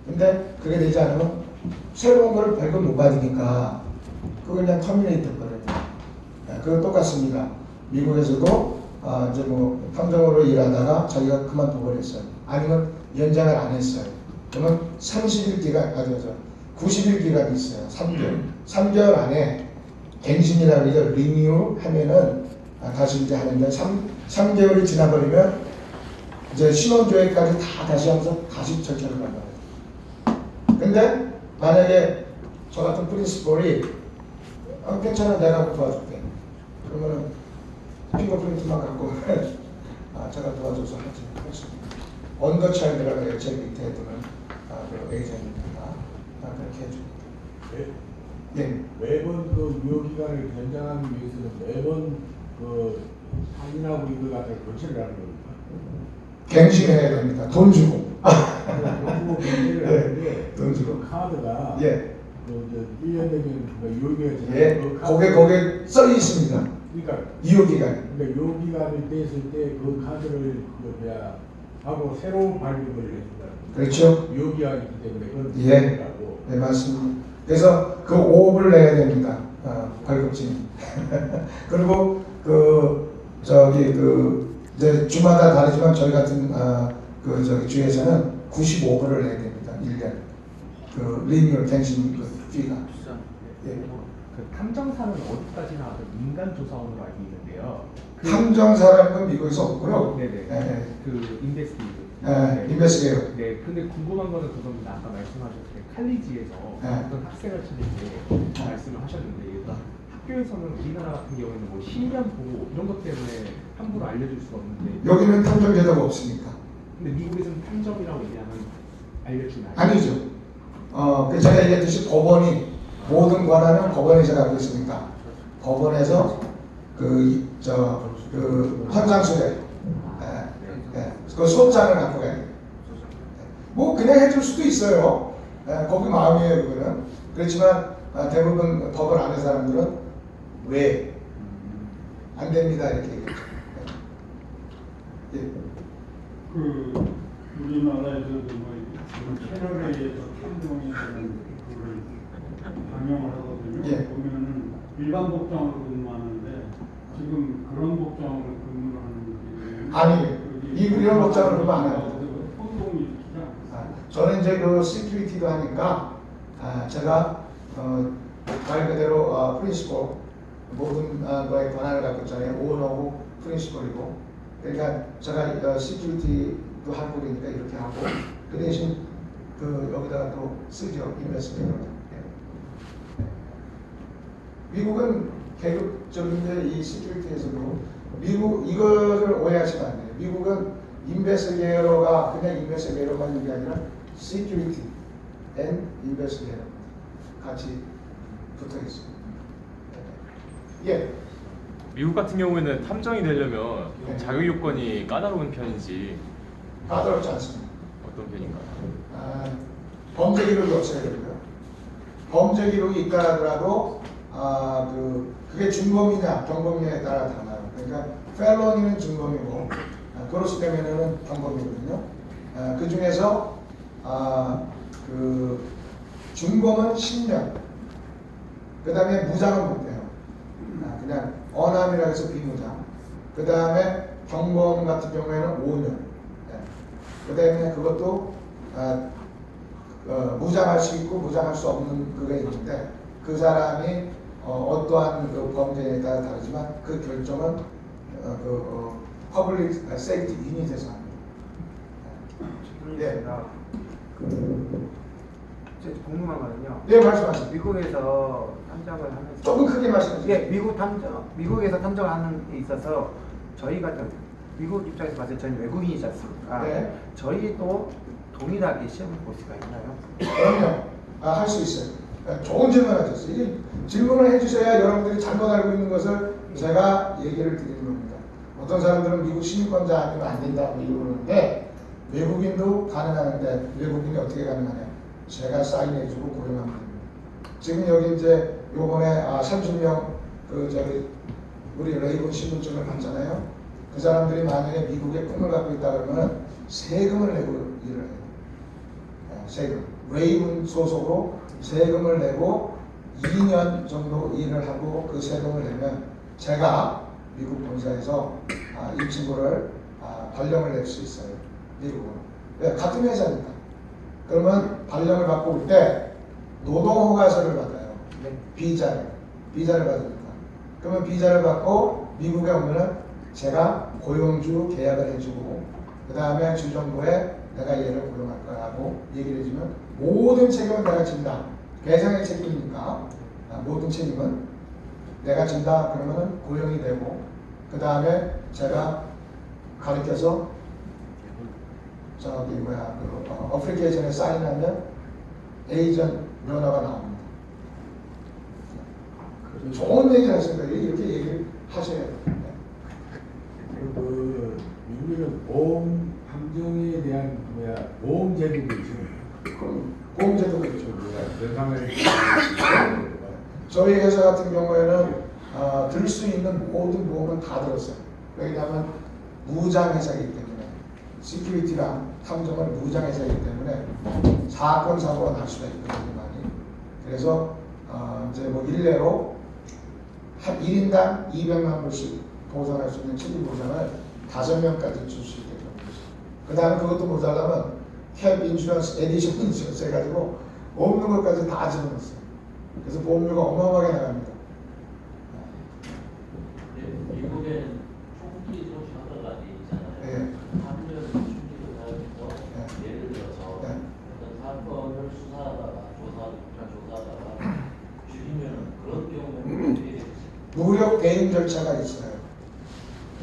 근데 그게 되지 않으면 새로운 걸 발급 못 받으니까 그걸 그냥 터미네이트 거든요. 그거 똑같습니다. 미국에서도 이제 뭐 평정으로 일하다가 자기가 그만둬버렸어요. 아니면 연장을 안 했어요. 그러면 30일 기간, 90일 기간이 있어요. 3개월. 3개월 안에 갱신이라고 해서 리뉴 하면은 다시 이제 하는데 3개월이 지나버리면 이제 신원조회까지 다시 하면서 다시 절차를 밟아요. 근데 만약에 저 같은 프린시폴이 괜찮아 내가 도와줄게. 그러면은 핑거프린트만 갖고 오면 제가 도와줘서 할수 있습니다. 언더차일드라고 해요. 제 밑에 두는 그 에이전트가 그렇게 해줍니다. 예. 매번 그 유효기간을 연장하기 위해서는 매번 그 확인하고 이걸 갖다 교체를 하는 겁니까? 갱신해야 됩니다. 돈 주고. 갱신을 하는데 돈 주고. 그 카드가 예. 그 1년 되면 유효기간이 지나면 예. 그 카드가 거기에 써 있습니다. 그러니까 유효기간. 그러니까 유효기간이 됐을 때 그 카드를 하고 새로운 발급을 해준다. 그렇죠. 유효기간이 있기 때문에 그건 예. 네, 맞습니다. 그래서 그 5억을 내야 됩니다. 발급金. 그리고 이제 주마다 다르지만 저희 같은 주에서는 95불을 내야 됩니다. 1년. 그 리뉴얼 갱신 그 피가. 예. 그 탐정사는 어디까지나 민간 조사원으로 알고 있는데요. 탐정사라는 건 미국에서 없고요. 네네. 네. 그 인베스티게이터. 인베스티게이터. 네. 근데 궁금한 거는 그겁니다. 아까 말씀하셨을 때 칼리지에서 어떤 학생을 찾을 때 말씀을 하셨는데 학교에서는 우리나라 같은 경우에는 뭐 신변 보호 이런 것 때문에 함부로 알려줄 수가 없는데 여기는 탐정 제도가 없으니까. 근데 미국에서는 탐정이라고 얘기하면 알려주나요? 아니죠. 그 제가 얘기했듯이 법원이 모든 권한은 법원에서 갖고 있으니까 법원에서 그 현상수배 그 소장을 갖고 가야 돼요. 뭐 그냥 해줄 수도 있어요. 거기 마음이에요 그거는. 그렇지만 대부분 법을 아는 사람들은 왜 안 됩니다 이렇게 얘기해요. 예. 그 우리나라에서도 뭐 채널에 의해서 탐정이라는 그걸 방영을 하거든요. 예. 보면은 일반 복장으로 근무하는데 지금 그런 복장으로 근무를 하는 게 아니 이런 복장으로 근무 안 해요. 소동이 있지 않습니까? 저는 이제 그 시큐리티도 하니까 제가 말 그대로 프린시폴 모든 거에 권한을 갖고 있잖아요. 오너고 프린시폴이고 그러니까 제가 시큐리티도 하고 그러니까 이렇게 하고 그 대신 여기다가 또 쓰죠. 인베스트메이터. 미국은 계급적인데 이 시큐리티에서도 미국 이거를 오해하시면 안 돼요. 미국은 인베스트게이터가 그냥 인베스트게이터만 있는 게 아니라 시큐리티 앤 인베스트게이터 같이 붙어 있습니다. 예. 미국 같은 경우에는 탐정이 되려면 네. 자격 요건이 까다로운 편인지 까다롭지 않습니다. 어떤 편인가요? 범죄 기록이 없어야 되고요. 범죄 기록이 있더라도 그게 준범이냐 경범이냐에 따라 달라요. 그러니까 펠로니는 준범이고 그로스 되면은 경범이거든요. 그 중에서 그 준범은 10년. 그 다음에 무장은 못 돼요. 그냥 어남이라고 해서 비무장. 그 다음에 경범 같은 경우에는 5년. 그 다음에 그것도 무장할 수 있고 무장할 수 없는 그게 있는데 그 사람이 어떠한 그 범죄에 따라 다르지만 그 결정은 퍼블릭 세이프티 유닛에서 합니다. 예. 제가 궁금한 거는요. 예, 말씀하세요. 미국에서 탐정을 하면서 조금 크게 말씀하세요. 예, 미국에서 탐정을 하는 데 있어서 저희 같은 미국 입장에서 봤을 때 저희는 외국인이지 않습니까? 네. 저희도 동일하게 시험을 볼 수가 있나요? 그럼요. 할 수 있어요. 좋은 질문 하셨어요. 이게 질문을 해주셔야 여러분들이 잘못 알고 있는 것을 제가 얘기를 드리는 겁니다. 어떤 사람들은 미국 시민권자 아니면 안 된다고 이러는데 외국인도 가능하는데 외국인이 어떻게 가능하냐? 제가 사인해주고 고용하면 됩니다. 지금 여기 이제 요번에 30명 우리 레이븐 신분증을 받잖아요. 그 사람들이 만약에 미국에 꿈을 갖고 있다 그러면 세금을 내고 일을 해요. 세금, 레이븐 소속으로 세금을 내고 2년 정도 일을 하고 그 세금을 내면 제가 미국 본사에서 이 친구를 발령을 낼 수 있어요. 미국은. 왜? 같은 회사니까. 그러면 발령을 받고 올 때 노동허가서를 받아요. 비자를 받으니까. 그러면 비자를 받고 미국에 오면은 제가 고용주 계약을 해주고 그 다음에 주정부에 내가 얘를 고용할 거라고 얘기를 해주면 모든 책임은 내가 진다. 배상의 책임이니까 모든 책임은 내가 진다. 그러면은 고용이 되고 그 다음에 제가 가르쳐서 저기 어플리케이션에 사인하면 에이전 면허가 나옵니다. 좋은 얘기를 하신 거예요. 이렇게 얘기를 하셔야 돼요. 그 미국에는 보험 함정에 대한 보험 제도도 있어요. 그럼 보험제도가 있죠. 세상을 저희 회사 같은 경우에는 들 수 있는 모든 보험은 다 들었어요. 왜냐하면 무장 회사이기 때문에 시큐리티랑 탐정을 무장 회사이기 때문에 사건 사고가 날 수가 있거든요. 많이. 그래서 이제 뭐 일례로 한 1인당 200만 불씩 보상할 수 있는 책임 보상을 5명까지 줄 수 있게끔 그 다음에 그것도 모자라면 캡 인슈런스, 에디션 인슈런스 해가지고 없는 것까지 다 집어넣었어요. 그래서 보험료가 어마어마하게 나갑니다. 미국에는 총기 조사가 있잖아요. 예. 합리적 총기를 사용해서 예를 들어서 네. 어떤 사건을 조사하다가 죽이면 그런 경우는 어떻게 되겠어요? 무력 대응 절차가 있어요.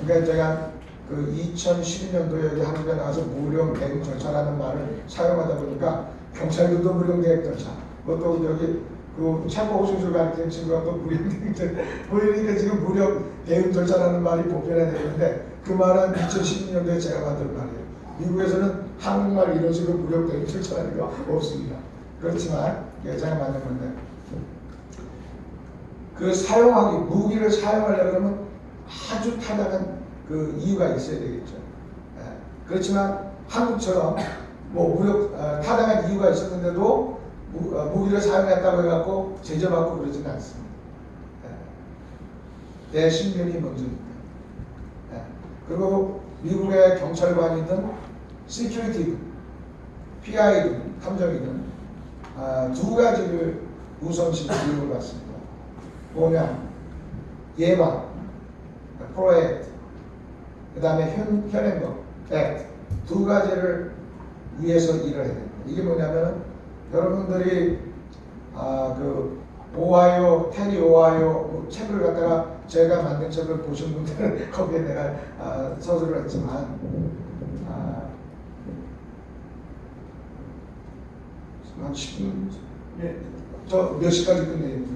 그러니까 제가 그 2012년도에 여기 한국에 나와서 무력 대응 절차라는 말을 사용하다 보니까 경찰들도 무력 대응 절차, 그것도 여기 그 체포 호수술 가르치는 친구가 또 무력 대응 절차, 보이니까 지금 무력 대응 절차라는 말이 보편화되는데 그 말은 2012년도에 제가 만든 말이에요. 미국에서는 한국말 이런 식으로 무력 대응 절차라는 거 없습니다. 그렇지만 제가 만든 건데 그 무기를 사용하려고 하면 아주 타당한 그 이유가 있어야 되겠죠. 그렇지만 한국처럼 뭐 타당한 이유가 있었는데도 무기를 사용했다고 해갖고 제재받고 그러지는 않습니다. 내 신변이 먼저니까. 그리고 미국의 경찰관이든 시큐리티든 PI든 탐정이든 두 가지를 우선시 교육을 받습니다. 뭐냐, 예방, 프로액트, 그 다음에 현행법, 액트, 두 가지를 위해서 일을 해야 됩니다. 이게 뭐냐면 여러분들이 그 테리 오하이오 책을 갖다가 제가 만든 책을 보신 분들은 거기에 내가 서술을 했지만 한 10분 저 몇 시까지 끝내요?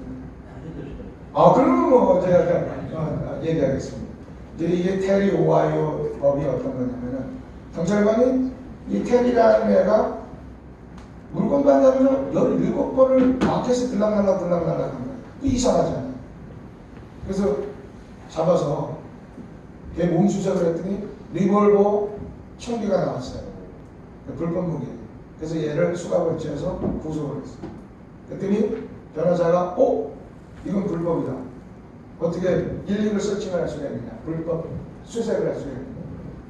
그러면 뭐 제가 얘기하겠습니다. 이게 테리 오하이오 법이 어떤 거냐면은 경찰관이 이 테리라는 애가 물건 반납을 17번을 마켓에 들락날락 한 거예요. 이상하잖아요. 그래서 잡아서 걔 몸수색을 했더니 리볼버 총기가 나왔어요. 불법 무기. 그래서 얘를 수갑을지어서 구속을 했어요. 그랬더니 변호사가 이건 불법이다. 어떻게 일일을 서칭을 할 수가 있느냐. 불법 수색을 할 수가 있느냐.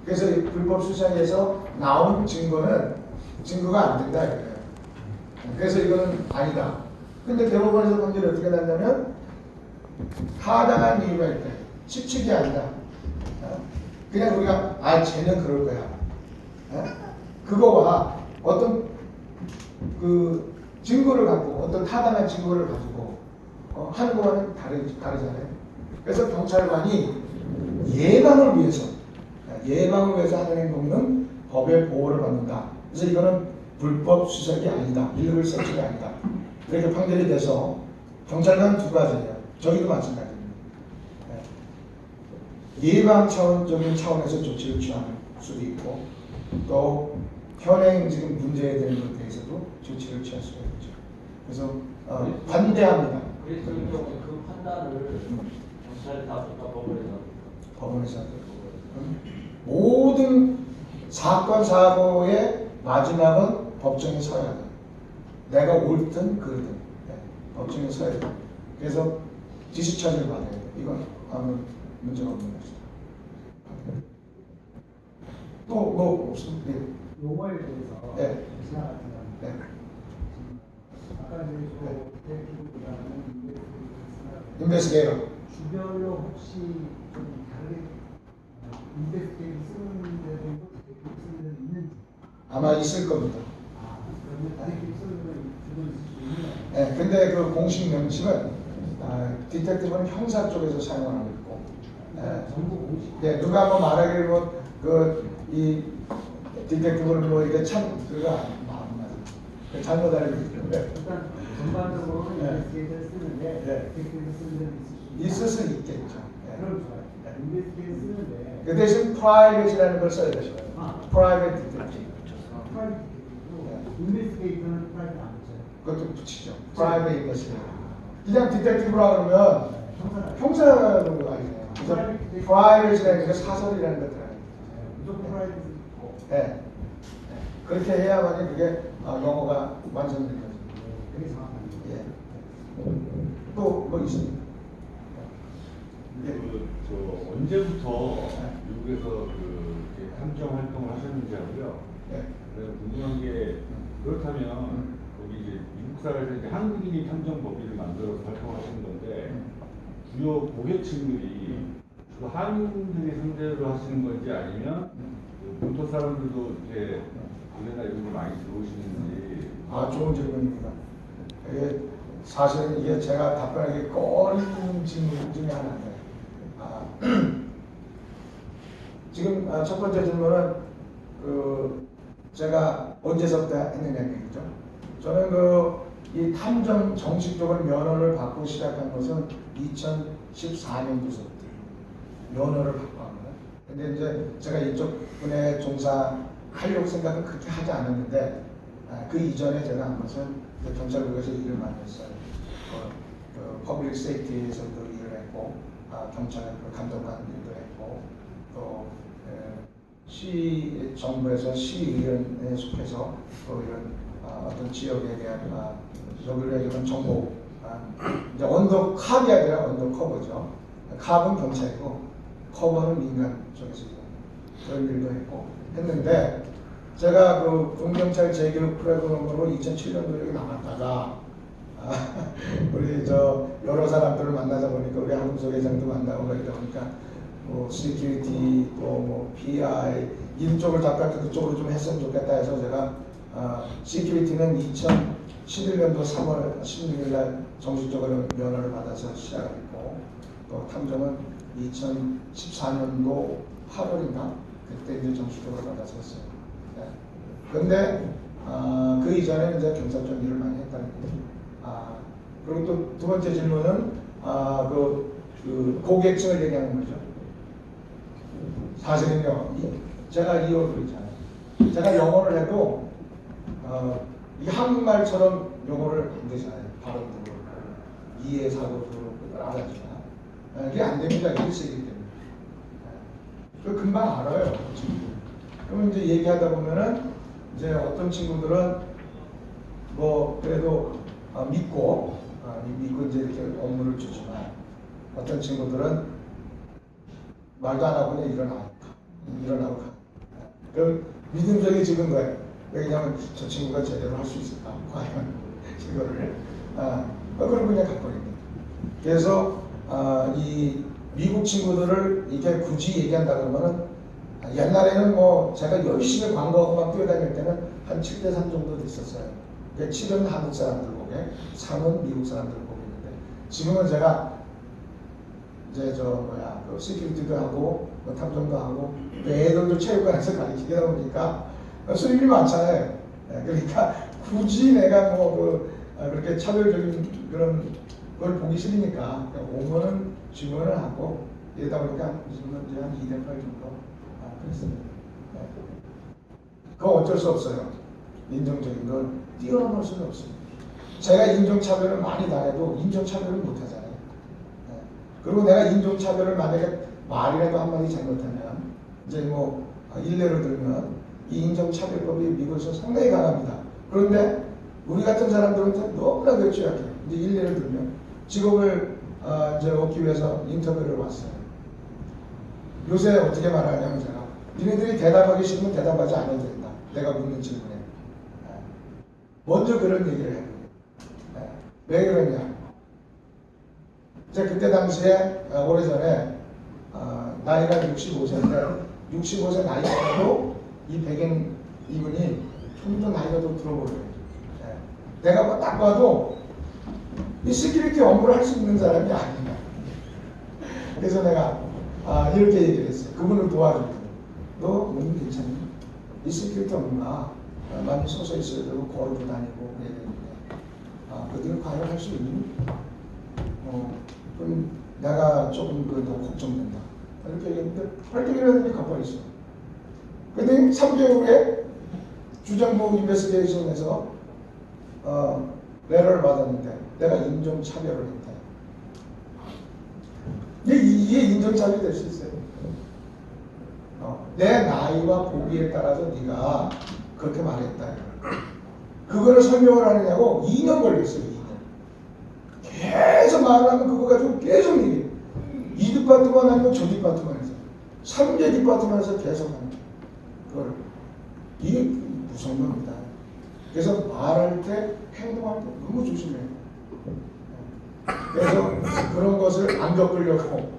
그래서 이 불법 수색에서 나온 증거가 안 된다 이거예요. 그래서 이거는 아니다. 근데 대법원에서 판결이 어떻게 났냐면 타당한 이유가 있다. 추측이 아니다. 그냥 우리가 쟤는 그럴 거야. 그거와 어떤 그 증거를 갖고 어떤 타당한 증거를 가지고 하는 거와는 다르잖아요. 그래서 경찰관이 예방을 위해서 하는 행동은 법의 보호를 받는다. 그래서 이거는 불법 수색이 아니다. 일일 서치가 아니다. 이렇게 판결이 돼서 경찰관 두 가지예요. 저희도 마찬가지입니다. 예방적인 차원에서 조치를 취하는 수도 있고 또 현행 지금 문제되는 것에 대해서도 조치를 취할 수가 있죠. 그래서 반대합니다. 그래서 그 판단을 경찰이 다 법원에서 모든 사건 사고의 마지막은 법정에 서야 돼요. 내가 옳든 그르든 법정에 서야 돼. 그래서 디스처지를 받아야 돼. 이건 아무 문제가 없는 것이다. 또 뭐 없습니다. 네. 용어에 대해서 네. 지나 같은 경우 네. 아까 이제 대부분보다는 인베스게이터. 주별로 혹시 좀 다르게 인베스게이터 쓰는 데도 쓰는 데도 있는지. 아마 있을 겁니다. 그러면 대부분 쓰는 데는 주로 있을 수 있는. 네, 근데 그 공식 명칭은 디텍티브는 형사 쪽에서 사용을 하고 있고, 전부 공식. 네, 누가 뭐 말하기를 뭐이 디텍티브를 뭐 이렇게 참 그가 맞아. 잘못 알고 있죠. 네. 일단 전반적으로는 네. 인베스게이터를 쓰는데 네. 디텍티브 쓰는 데는 있을 수 있겠죠. 네. 그럼 좋아요. 인베스게이터 쓰는데 그 대신 프라이빗이라는 걸 써야 되죠. 아. 프라이빗 디텍티브. 프라이빗 인베스게이터는 프라이빗 안 붙여요. 그것도 붙이죠. 프라이빗 인베스게이터. 그냥 디텍티브라 그러면 형사나 형사로 알죠. 그래서 프라이빗이라는 게 사설이라는 것들 아니에요. 무조건 프라이빗 있고. 네. 그렇게 해야만이 그게 영어가 완성된 거죠. 되게 정확합니다. 예. 또 뭐 있습니까? 저 언제부터 미국에서 이렇게 탐정 활동을 하셨는지 하고요. 네. 그래서 궁금한 게 그렇다면 거기 이제 미국 사회에서 이제 한국인이 탐정 법인을 만들어서 활동하시는 건데 주요 고객층들이 주로 한인들이 상대로 하시는 건지 아니면 그 본토 사람들도 이제 국내나 이런 데 많이 들어오시는지. 좋은 질문입니다. 이게 사실은 이게 제가 답변하기 꺼리는 질문 중에 하나인데, 지금 첫 번째 질문은 제가 언제서부터 했느냐 얘기죠. 저는 이 탐정 정식적으로 면허를 받고 시작한 것은 2014년도서부터 면허를 받고 합니다. 근데 이제 제가 이쪽 분야에 종사하려고 생각은 그렇게 하지 않았는데, 그 이전에 제가 한 것은 경찰국에서 일을 많이 했어요. 퍼블릭 세이프티에서도 일을 했고, 경찰 감독관 일도 했고, 또 시 정부에서 시의원에 속해서 또 이런 어떤 지역에 대한 여기를 얘기하면 정보, 이제 언더 캅이 아니라 언더 커버죠. 캅은 경찰이고 커버는 민간 쪽에서 그런 일도 했고 했는데, 제가 군경찰 재교육 프로그램으로 2007년도에 여기 나갔다가 우리 여러 사람들을 만나다 보니까 우리 한국소 회장도 만나고 그러다 보니까 시큐리티 또 PI 이쪽을 잠깐 그쪽으로 좀 했으면 좋겠다 해서 제가 시큐리티는 2011년도 3월 16일 날 정식적으로 면허를 받아서 시작했고, 또 탐정은 2014년도 8월인가 그때 이제 정식적으로 받아서 했어요. 그런데 그 이전에 이제 경찰 쪽 일을 많이 했다는 거죠. 그리고 또 두 번째 질문은 그 고객층을 얘기하는 거죠. 사실은요, 제가 이어도 있잖아요. 제가 영어를 해도 이 한국말처럼 영어를 안 되잖아요. 발음도 그렇고 이해사고도 그렇고 알아주나 이게 안 됩니다. 일세기 때문에. 그 금방 알아요. 그러면 이제 얘기하다 보면은 이제 어떤 친구들은 뭐 그래도 믿고 이제 이렇게 업무를 주지만, 어떤 친구들은 말도 안 하고 그냥 일어나고 가. 그럼 믿음적이 지금 거예요. 왜냐하면 저 친구가 제대로 할 수 있을까? 과연 이거를 그럼 그냥 가버립니다. 그래서 이 미국 친구들을 이렇게 굳이 얘기한다 그러면은, 옛날에는 뭐 제가 열심히 광고하고 막 뛰어다닐 때는 한 7대3 정도 됐었어요. 7은 한국 사람들 보게, 3은 미국 사람들 보게 있는데, 지금은 제가 이제 시큐리티도 하고 탐정도 하고 애들도 체육관에서 가르치다 보니까 수입이 많잖아요. 그러니까 굳이 내가 그렇게 차별적인 그런 걸 보기 싫으니까 오면은 질문을 하고 이러다 보니까 지금은 이제 한 2대8 정도 그랬습니다. 그거 어쩔 수 없어요. 인종적인 걸 뛰어넘을 수는 없습니다. 제가 인종차별을 많이 당해도 인종차별을 못하잖아요. 그리고 내가 인종차별을 만약에 말이라도 한마디 잘못하면, 이제 일례를 들면 이 인종차별법이 미국에서 상당히 강합니다. 그런데 우리 같은 사람들은 이제 너무나도 취약해. 이제 일례를 들면 직업을 이제 얻기 위해서 인터뷰를 왔어요. 요새 어떻게 말하냐면 제가 니네들이 대답하기 싫으면 대답하지 않아도 된다. 내가 묻는 질문에. 먼저 그런 얘기를 해요. 왜 그러냐? 제가 그때 당시에 오래전에 나이가 65세인데 65세 나이가도 이 백인 이분이 좀 더 나이가 더 들어보여요. 내가 뭐 딱 봐도 이 시큐리티 업무를 할 수 있는 사람이 아니다. 그래서 내가 이렇게 얘기를 했어요. 그분을 도와주고 너 몸이 괜찮니? 이 시큐리티 업무가 많이 서서 있어야 되고 걸고 다니고 그래야 되는데 그들은 과연 할 수 있니? 그럼 내가 조금 더 걱정된다. 이렇게 얘기했는데 활동이라든지 가만히 있어. 근데 3개월 후에 주정부 인베스티게이션에서 레터를 받았는데 내가 인종차별을 했다. 이게 인종차별이 될 수 있어요. 내 나이와 보기에 따라서 네가 그렇게 말했다. 그거를 설명을 하느냐고 2년 걸렸어요. 2년. 계속 말을 하면 그거 가지고 계속 얘기해. 이 디파트만 아니면 저 디파트만에서 3개 디파트만에서 계속 하는 거예요. 그걸. 이게 무서운 겁니다. 그래서 말할 때 행동할 때 너무 조심해요. 그래서 그런 것을 안 겪으려고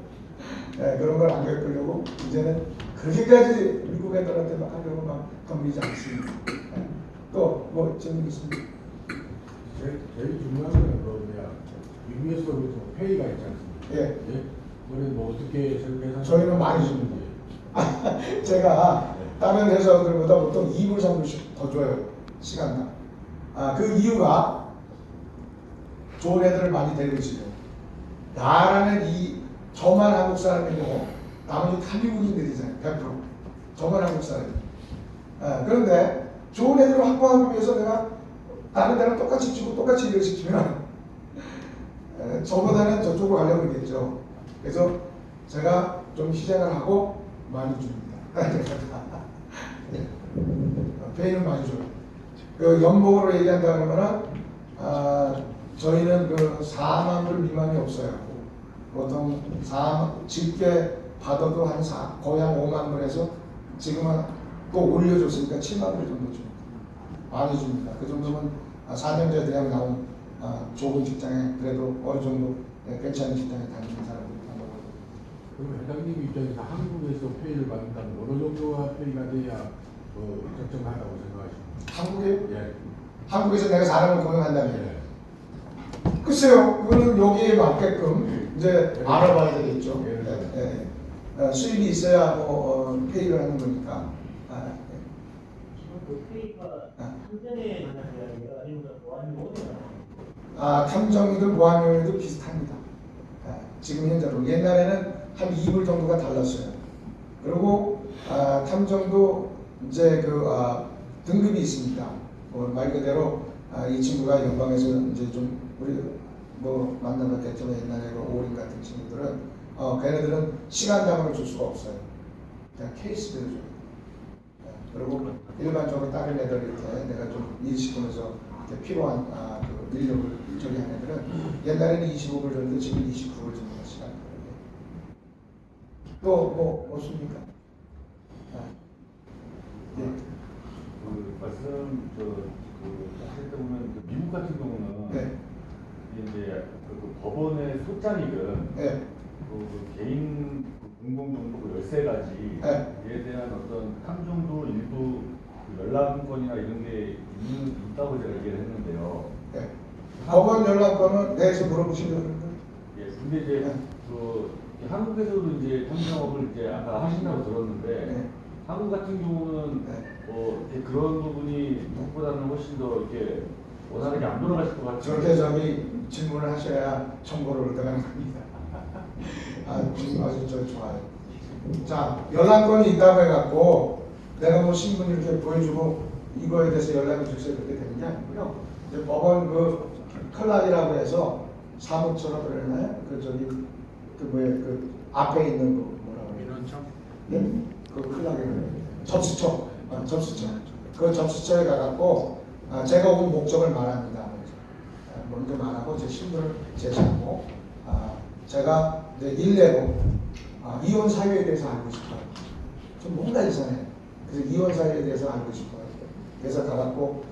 그런 걸 안 겪으려고 이제는 그렇게까지 미국 애들한테 막 하려고 막 덤비지 않습니다. 또 뭐 질문 있습니다. 제일 중요한 건 뭐냐, 미국에서 그래서 페이가 있지 않습니까? 예. 그걸 뭐 어떻게 설계해서 저희는 많이 줍니다. 제가 다른 회사들보다 보통 2불, 3불씩 더 줘요. 시간당. 그 이유가 좋은 애들을 많이 데리고 있어요. 나라는 저만 한국 사람이고 나머지 다 미국인들이잖아요. 100%. 저만 한국 사람이에요. 그런데 좋은 애들을 확보하기 위해서 내가 다른 데랑 똑같이 주고 똑같이 일을 시키면 저보다는 저쪽으로 가려고 그러겠죠. 그래서 제가 좀 희생을 하고 많이 줍니다. 페이는 많이 줘요. 그 연봉으로 얘기한다 그러면은 저희는 그 4만 불 미만이 없어요. 보통 집게 받아도 거의 한 5만 불에서 지금은 또 올려줬으니까 7만 불 정도 줍니다. 많이 줍니다. 그 정도면 4년제 대학 나온 좋은 직장에 그래도 어느 정도 괜찮은 직장에 다니는 사람들이 한 거거든요. 그럼 회장님 입장에서 한국에서 페이를 받는다면 어느 정도가 페이가 돼야 적정하다고 생각하십니까? 한국에? 예. 한국에서 내가 사람을 고용한다면 예. 글쎄요, 그거는 여기에 맞게끔 이제 알아봐야 되겠죠. 예. 수입이 있어야 페이를 하는 거니까. 그 페이가 탐정에 관한 이야기가 아니면 보안용어가 탐정이든 보안용이든 비슷합니다. 지금 현재로 옛날에는 한 2불 정도가 달랐어요. 그리고 탐정도 이제 등급이 있습니다. 말 그대로 이 친구가 연방에서 이제 좀 우리 만나봤겠지만 옛날에 오린 같은 친구들은 걔네들은 시간당으로 줄 수가 없어요. 그냥 케이스대로 줘요. 그리고 일반적으로 다른 애들 이렇게 내가 좀 일시키면서 필요한 그 인력을 저기 한 애들은 옛날에는 25불 줬는데 지금 29불 줍니다. 시간. 또 없습니까? 예. 그 말씀 하실 때 보면 미국 같은 경우는 네. 이제 그 법원의 소장이든 네. 그 개인 공공정보 13가지에 대한 어떤 탐정도 일부 연락권이나 이런 게 있다고 제가 얘기를 했는데요. 네. 법원 연락권은 내에서 물어보시려고 그러는데. 예, 근데 이제 한국에서도 이제 탐정업을 이제 아까 하신다고 들었는데 한국 같은 경우는 그런 부분이 미국보다는 훨씬 더 이렇게 원활하게 안 돌아가실 것 같아요. 저렇게 질문을 하셔야 정보를 얻어가는 겁니다. 아주 좋아요. 자, 연락권이 있다고 해갖고 내가 신문 이렇게 보여주고 이거에 대해서 연락을 주세요 그렇게 되는 게 아니고요. 이제 법원 클락이라고 해서 사무처라고 그러나요? 그 앞에 있는 거 뭐라고 그래요? 민원청? 네? 그 클락이라고 해요. 접수처. 접수처. 그 접수처에 가갖고 제가 온 목적을 말합니다. 먼저 말하고 제 신분을 제시하고 제가 이제 일례로 이혼 사유에 대해서 알고 싶어요. 좀 뭔가 이상해. 그래서 이혼 사유에 대해서 알고 싶어요. 그래서 가갖고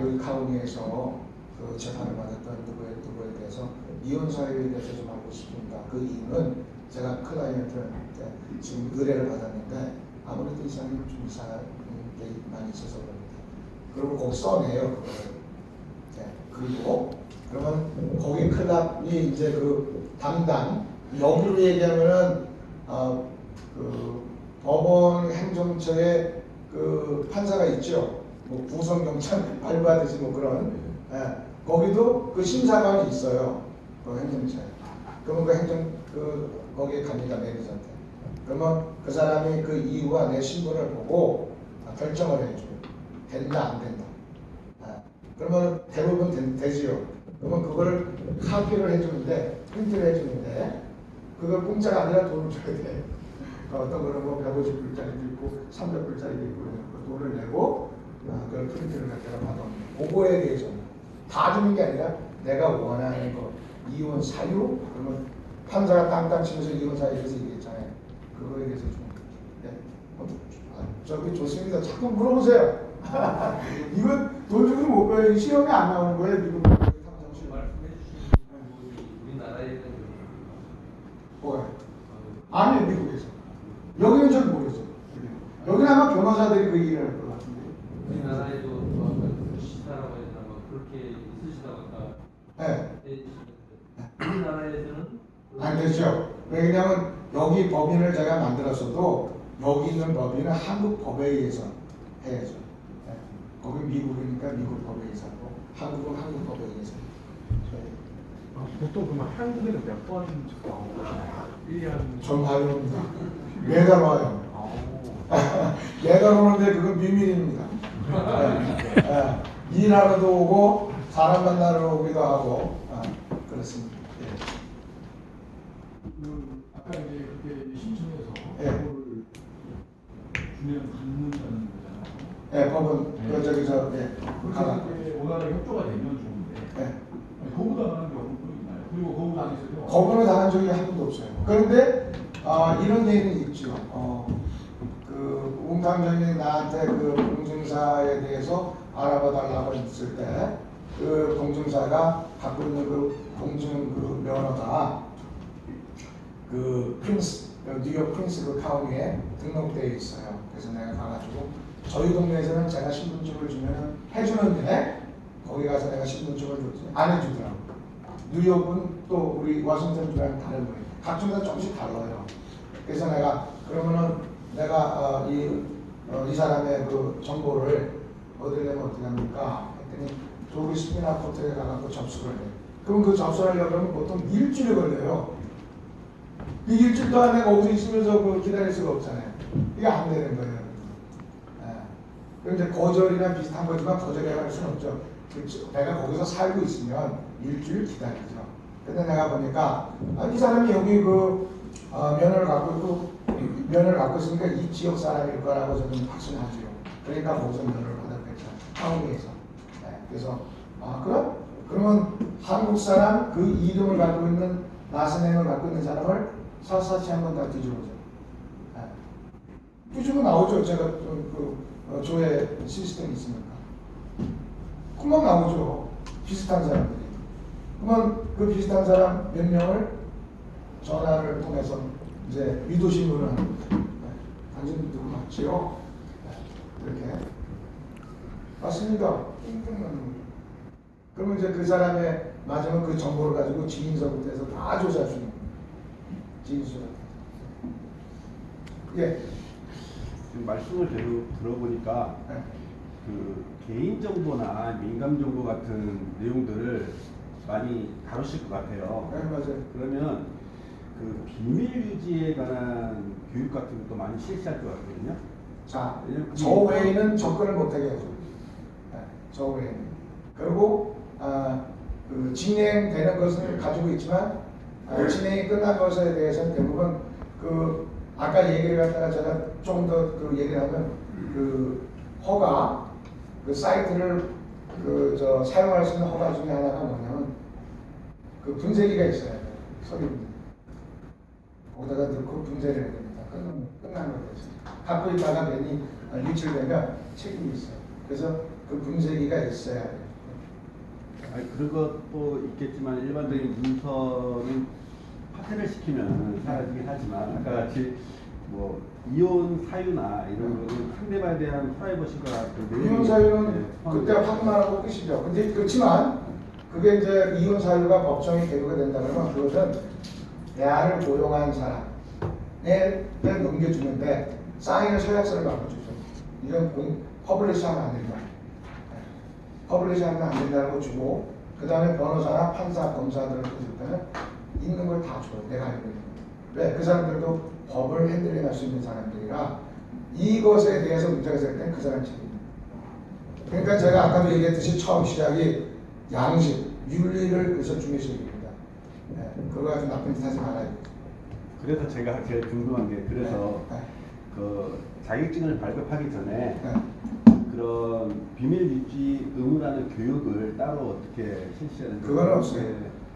여기 카운티에서 그 재판을 받았던 누구에 대해서 이혼 사유에 대해서 좀 알고 싶습니다. 그 이유는 제가 클라이언트한테 지금 의뢰를 받았는데 아무래도 이 사람이 좀 이상한 게 많이 있어서 그럽니다. 그리고 거기 써내요 그거를. 네. 그리고 그러면 거기 클럽이 이제 그 담당 여기로 얘기하면은 그 법원 행정처에 그 판사가 있죠. 뭐 구성경찰 발부하듯이 뭐 그런 거기도 그 심사관이 있어요. 그 행정처에. 그러면 그 행정 거기에 갑니다 매니저한테. 그러면 그 사람이 그 이유와 내 신분을 보고 결정을 해줘요. 된다 안 된다. 그러면 대부분 되지요. 그러면 그거를 카피를 해주는데 프린트를 해주는데 그걸 공짜가 아니라 돈을 줘야 돼. 어떤 거는 뭐 150불짜리도 있고 300불짜리도 있고 그 돈을 내고 그걸 프린트를 갖다가 받아옵니다. 그거에 대해서 다 주는 게 아니라 내가 원하는 거 이혼 사유 그러면 판사가 땅땅 치면서 이혼 사유에 대해서 얘기했잖아요. 그거에 대해서 좀 저기 좋습니다. 자꾸 물어보세요. 이건 돈 주고 못 봐요. 시험에 안 나오는 거예요. 미국 말씀해 주신 부분이 우리나라에는 뭐요? 아니요 미국에서. 여기는 잘 모르겠어요. 여기는 아마 변호사들이 그 얘기를 할 것 같은데. 우리나라에도 시사라고 해야 되나 뭐 그렇게 있으시다고 아까 네. 우리나라에서는 안 되죠. 왜냐하면 여기 법인을 제가 만들었어도 여기 있는 법인은 한국 법에 의해서 해야죠. 네. 거기 미국이니까 미국 법에 의해서 하고 한국은 한국 법에 의해서. 보통 그러면 한국에는 몇 번 나오나요? 1년? 전 다릅니다. 매달 와요. 매달 오는데 그건 비밀입니다. 네. 일하러도 오고 사람 만나러 오기도 하고 그렇습니다. 아까 이제 그게 신청해서 예. 그거를 주면 받는다는 거잖아요. 네, 법은 그 저기서 가가. 그렇게 원활하게 협조가 되면 좋은데 네. 거부당하는 경우도 있나요? 그리고 거부당했어요. 거부를 당한 적이 한 번도 없어요. 그런데 이런 얘기는 있죠. 그 웅탐정이 나한테 그 공증사에 대해서 알아봐 달라고 했을 때 그 공증사가 갖고 있는 그 공증 그 면허가 그 프린스 뉴욕 프린스 그 카운티에 등록되어 있어요. 그래서 내가 가가지고 저희 동네에서는 제가 신분증을 주면 해주는데 거기 가서 내가 신분증을 줬지 안 해주더라고. 뉴욕은 또 우리 워싱턴 주랑 다른 거예요. 각종 다 조금씩 달라요. 그래서 내가 그러면은 내가 이 사람의 그 정보를 어디에 내면 어떻게 합니까? 했더니 조기 스피나 포트에 가서 접수를 해. 그럼 그 접수하려고 하면 보통 일주일이 걸려요. 이 일주일 동안 내가 거기서 있으면서 그 기다릴 수가 없잖아요. 이게 안 되는 거예요. 그런데 거절이랑 비슷한 거지만 거절이라고 할 수는 없죠. 내가 거기서 살고 있으면 일주일 기다리죠. 근데 내가 보니까 이 사람이 여기 그 면허를 갖고 있고 면허를 갖고 있으니까 이 지역 사람일 거라고 저는 확신하죠. 그러니까 거기서 면허를 받았겠죠. 한국에서. 그래서 그러면 한국 사람 그 이름을 갖고 있는 나스네임을 갖고 있는 사람을 샅샅이 한번 다 뒤져보죠. 뒤집어 나오죠. 제가 조회 시스템이 있으니까. 금방 나오죠. 비슷한 사람들이. 그러면 그 비슷한 사람 몇 명을 전화를 통해서 이제 위도신문을 하는 거죠. 당신 누구 맞지요? 이렇게. 맞습니다. 띵띵 나는 거죠. 그러면 이제 그 사람의 맞으면 그 정보를 가지고 지인서부터 해서 다 조사할 수 있는 거예요. 지인서. 예. 지금 말씀을 들어보니까 네. 그 개인정보나 민감정보 같은 내용들을 많이 다루실 것 같아요. 네, 맞아요. 그러면 그 비밀 유지에 관한 교육 같은 것도 많이 실시할 것 같거든요. 자, 저 외에는 접근을 못하게 하죠. 네, 저 외에는. 그리고 그 진행되는 것을 가지고 있지만 진행이 끝난 것에 대해서는 대부분 그 아까 얘기를 갖다가 제가 조금 더 그 얘기를 하면 그 허가 그 사이트를 사용할 수 있는 허가 중에 하나가 뭐냐면 그 분쇄기가 있어야 돼요. 소리분. 거기다가 넣고 분쇄를 해야 됩니다. 그러면 끝나는 거죠. 갖고 있다가 괜히 유출되면 책임이 있어요. 그래서 그 분쇄기가 있어야 돼요. 아니, 그런 것도 있겠지만 일반적인 문서는 파쇄를 시키면 사라지긴 하지만 아까 같이 뭐 이혼 사유나 이런 거는 상대방에 대한 프라이버시가 이혼 사유는 그때 확인하고 끝이죠. 근데 그렇지만 그게 이제 이혼 사유가 법정에 계류가 된다면 그것은 대안을 고용한 사람에 넘겨주는데 사인을 서약서를 바꿔주죠. 이건 퍼블리시하면 안 된다. 퍼블리시하면 안 된다고 주고 그 다음에 변호사나 판사, 검사들을 줄 때는 있는 걸 다 줘요. 내가 알고 있는 거. 왜? 그 사람들도 법을 핸들링할 수 있는 사람들이라 이것에 대해서 문제가 생길 땐 그 사람 책임입니다. 그러니까 제가 아까도 얘기했듯이 처음 시작이 양식, 윤리를 그래서 중요시 여깁니다. 그거 아주 나쁜 짓 하지 말아요. 그래서 제가 제일 궁금한 게 그래서 그 자격증을 발급하기 전에 그런 비밀 유지 의무라는 교육을 따로 어떻게 실시하는지 그건 없어요.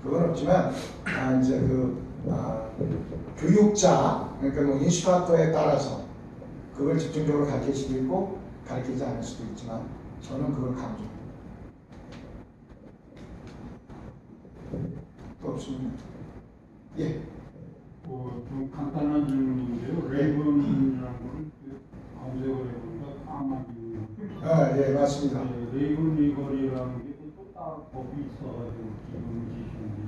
그건 없지만 이제 교육자 그러니까 뭐 인스트럭터에 따라서 그걸 집중적으로 가르칠 수도 있고 가르치지 않을 수도 있지만 저는 그걸 강조합니다. 또 없습니다. 예. 좀 간단한 질문인데요. 레이븐이라는 거는 검색을 해보니까 까마귀. 예, 맞습니다. 레이븐 리걸이라는 게 또 딱 법이 있어가지고 기본 지시인데.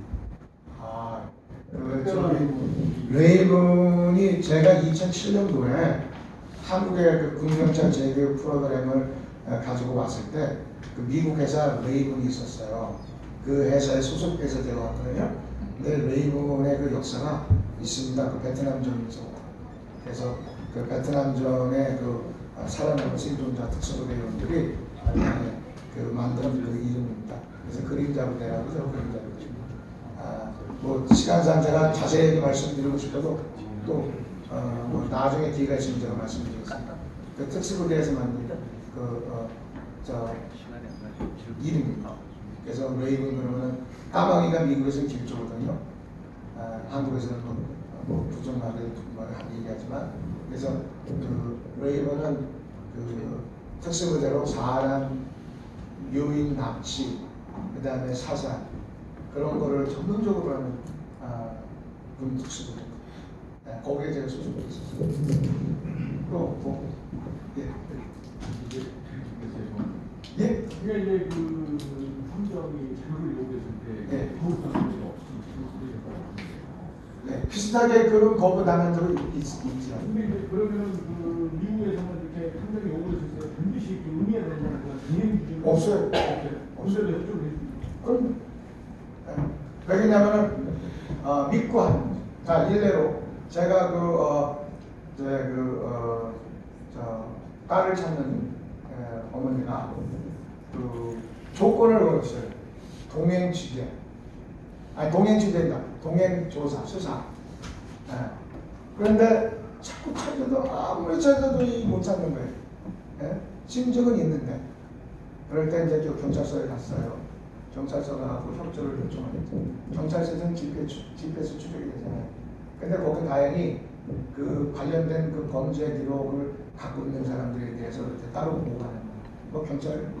레이븐이 제가 2007년도에 한국의 그 군경찰 재교육 프로그램을 가지고 왔을 때 그 미국 회사 레이븐이 있었어요. 그 회사에 소속돼서 제가 왔거든요. 근데 레이븐의 그 역사가 있습니다. 그 베트남전에서. 그래서 그 베트남전의 그 살아남은 생존자 특수부대원들이 그 만든 그 이름입니다. 그래서 그림자부대라고 해서 그림자부대입니다. 뭐 시간상 제가 자세히 말씀드리고 싶어도 또 뭐 나중에 기회가 있으면 제가 말씀드리겠습니다. 그 특수부대에서 만든 이름입니다. 그래서 레이븐 그러면은 까마귀가 미국에서는 길조거든요. 한국에서는 뭐 부정하게 얘기하지만 그래서 그 레이븐은 그 특수부대로 사람 유인 납치 그 다음에 사살 그런 거를 전문적으로 하는 군 특수부대. 거기에 제가 소속돼 있었어요. 또 뭐 예? 그게 이제 그 함정이 자료를 요구했을 때 거부당한 적 네, 비슷하게 그런 거부당한 적이 있죠. 근데 이제 그러면은 그 미국에서는 이렇게 함정이 요구했을 때 반드시 그 의미가 되는 그런 진행 기준 없어요. 없어요. 협조를 해줍니다. 그럼 왜냐면은 믿고 하는 거죠. 자, 일례로 제가 딸을 찾는 어머니가 그 조건을 걸었어요. 동행취재. 아니 동행취재입니다. 동행조사, 수사. 그런데 자꾸 찾아도 아무리 찾아도 못 찾는 거예요. 심증은 있는데. 그럴 때 이제 경찰서에 갔어요. 경찰서 가고 협조를 요청하겠죠. 경찰서에서는 GPS 추적이 되잖아요. 근데 거기 다행히 그 관련된 그 범죄 기록을 갖고 있는 사람들에 대해서 이렇게 따로 보고하는 거예요. 뭐 경찰은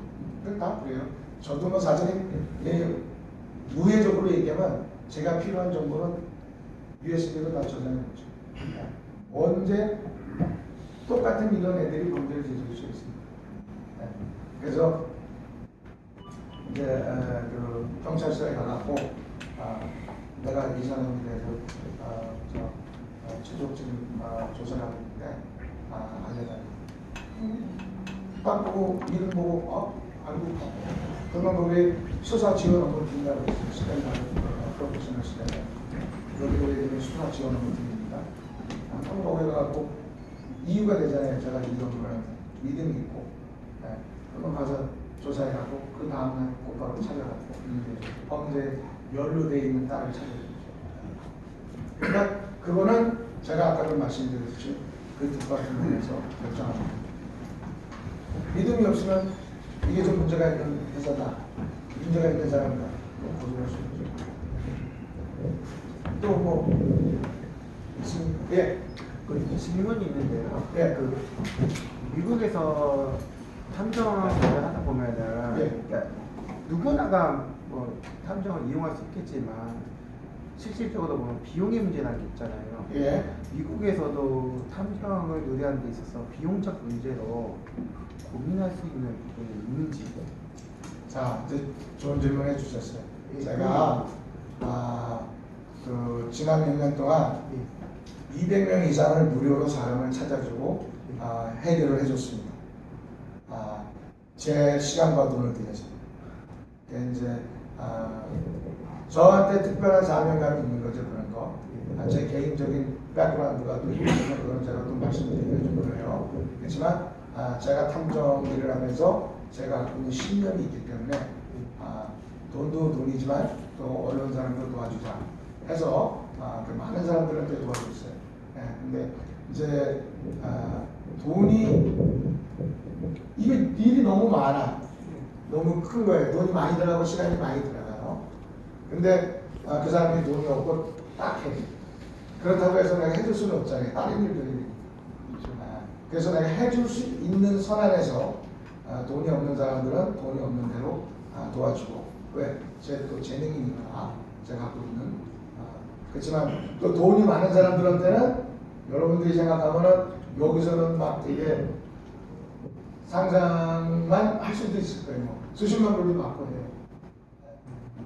다 그래요. 저도 뭐 사전에 우회적으로 얘기하면 제가 필요한 정보는 USB로 다 저장해 놓죠. 언제 똑같은 이런 애들이 범죄를 저지를 수 있습니다. 그래서 이제 그 경찰서에 가갖고 내가 이 사람에 대해서 추적진 조사를 하고 있는데 알려달라고 딱 보고 이름 보고 알고 있다. 그러면 거기 수사 지원을 드린다고 했어요. 스탠다드 프로페셔널 스탠다드 여기 수사 지원을 드립니다. 한번 거기 가갖고 이유가 되잖아요. 제가 이런 걸 믿음이 있고 그러면 가서 조사해가고 그 다음날 곧바로 찾아가고 범죄에 연루되어 있는 딸을 찾아주죠. 그러니까 그거는 제가 아까도 말씀드렸듯이 그 뒷받침에서 결정합니다. 믿음이 없으면 이게 좀 문제가 있는 회사다. 문제가 있는 사람이다. 고소할 수 있죠. 또 뭐 있습니까? 예. 그 질문이 있는데요. 예. 그 미국에서 탐정을 하다 보면은 예. 그러니까 누구나가 뭐 탐정을 이용할 수 있겠지만 실질적으로 보면 비용의 문제라는 게 있잖아요. 예. 미국에서도 탐정을 의뢰하는 데 있어서 비용적 문제로 고민할 수 있는 부분이 있는지. 자, 이제 좋은 질문 해주셨어요. 제가 그 지난 몇 년 동안 200명 이상을 무료로 사람을 찾아주고 해결을 해줬습니다. 제 시간과 돈을 들여서. 이제 저한테 특별한 사명감이 있는 거죠, 그런 거. 제 개인적인 백그라운드가 또 있기 때문에 그건 제가 또 말씀드리기가 좀 그래요. 그렇지만 제가 탐정 일을 하면서 제가 갖고 있는 신념이 있기 때문에 돈도 돈이지만 또 어려운 사람들 도와주자 해서 그 많은 사람들한테 도와줬어요. 근데 이제 돈이 이게 일이 너무 많아. 너무 큰 거예요. 돈이 많이 들어가고 시간이 많이 들어가요. 근데 그 사람이 돈이 없고 딱 해. 그렇다고 해서 내가 해줄 수는 없잖아요. 다른 일들이. 그래서 내가 해줄 수 있는 선안에서 돈이 없는 사람들은 돈이 없는 대로 도와주고. 왜? 제 또 재능이니까 제가 갖고 있는. 그렇지만 또 돈이 많은 사람들한테는 여러분들이 생각하면은 여기서는 막 되게 상상만 할 수도 있을 거예요. 뭐. 수십만 불도 받고 해요.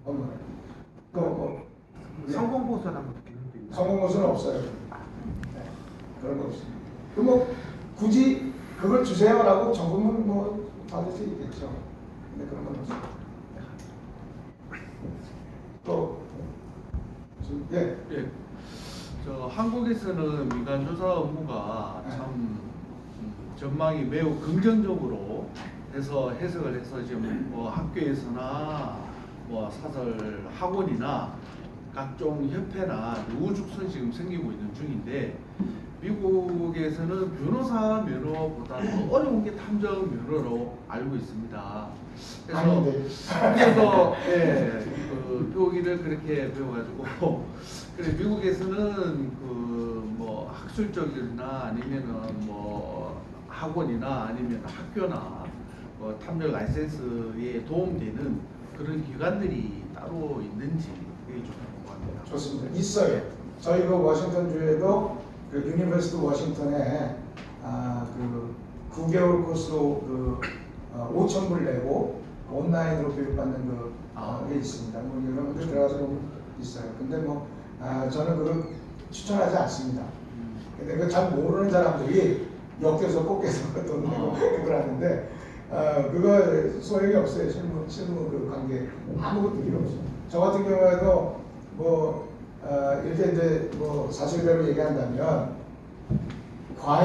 업무를. 또 뭐. 성공 보수라는 것도 있는데. 성공 보수는 없어요. 네. 그런 거 없습니다. 그 뭐 굳이 그걸 주세요라고 적으면 뭐 받을 수 있겠죠. 근데 그런 건 없어요. 또 예. 예. 저 한국에서는 민간 조사 업무가 참 전망이 매우 긍정적으로 해서 해석을 해서 지금 뭐 학교에서나 뭐 사설 학원이나 각종 협회나 우후죽순 지금 생기고 있는 중인데 미국에서는 변호사 면허보다 더 어려운 게 탐정 면허로 알고 있습니다. 그래서 예, 그 표기를 그렇게 배워가지고 그래 미국에서는 그 뭐 학술적이나 아니면은 뭐 학원이나 아니면 학교나 뭐 탐정 라이센스에 도움되는 그런 기관들이 따로 있는지 그게 좀 궁금합니다. 좋습니다. 있어요. 저희 그 워싱턴 주에도 그 유니버시티 워싱턴에 그 9개월 코스로 그 5,000불 내고 온라인으로 교육받는 게 있습니다. 뭐 여러분들 들어가서 보면 있어요. 근데 뭐 저는 그걸 추천하지 않습니다. 근데 그 잘 모르는 사람들이 엮여서 꺾여서 돈 내고 그걸 하는데 그거 소용이 없어요. 실무 그 관계 아무것도 필요 없어요. 저 같은 경우에도 뭐 이렇게 이제 뭐 사실대로 얘기한다면 과연